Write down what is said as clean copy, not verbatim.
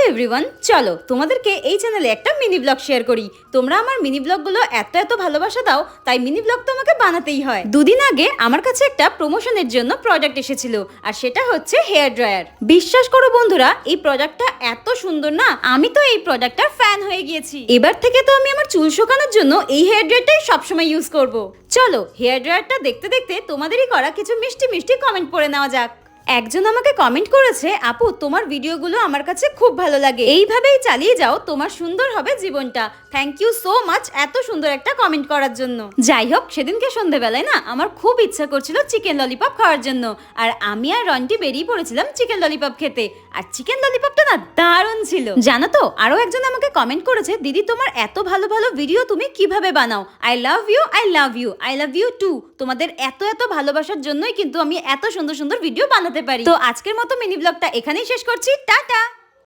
Everyone, চলো তোমাদেরকে এই চ্যানেলে একটা মিনি ব্লগ শেয়ার করি। তোমরা আমার মিনি ব্লগগুলো এত ভালোবাসা দাও, তাই মিনি ব্লগ তো আমাকে বানাতেই হয়। দুদিন আগে আমার কাছে একটা প্রমোশনের জন্য প্রোডাক্ট এসেছিল, আর সেটা হচ্ছে হেয়ার ড্রায়ার। বিশ্বাস করো বন্ধুরা, এই প্রোডাক্টটা এত সুন্দর না, আমি তো এই প্রোডাক্টটার ফ্যান হয়ে গিয়েছি। এবার থেকে তো আমি আমার চুল শুকানোর জন্য এই হেয়ার ড্রায়ারটাই সবসময় ইউজ করব। চলো হেয়ার ড্রায়ারটা দেখতে দেখতে তোমাদেরই করা কিছু মিষ্টি মিষ্টি কমেন্ট পড়ে নেওয়া যাক। একজন আমাকে কমেন্ট করেছে, আপু তোমার ভিডিওগুলো আমার কাছে খুব ভালো লাগে, এইভাবেই চালিয়ে যাও, তোমার সুন্দর হবে জীবনটা। থ্যাংক ইউ সো মাচ এত সুন্দর একটা কমেন্ট করার জন্য। যাই হোক, সেদিনকে সন্ধ্যেবেলায় না আমার খুব ইচ্ছা করছিল চিকেন ললিপপ খাওয়ার জন্য, আর আমি আর রন্টি বেরিয়ে পড়েছিলাম চিকেন ললিপপ খেতে। আর চিকেন ললিপপটা না দারুণ ছিল। জানো তো, আরো একজন আমাকে কমেন্ট করেছে, দিদি তোমার এত ভালো ভালো ভিডিও তুমি কিভাবে বানাও? I love you, I love you, I love you too. তোমাদের এত ভালোবাসার জন্যই কিন্তু আমি এত সুন্দর সুন্দর ভিডিও বানাতে পারি। তো আজকের মতো মিনি ব্লগটা এখানেই শেষ করছি। টাটা।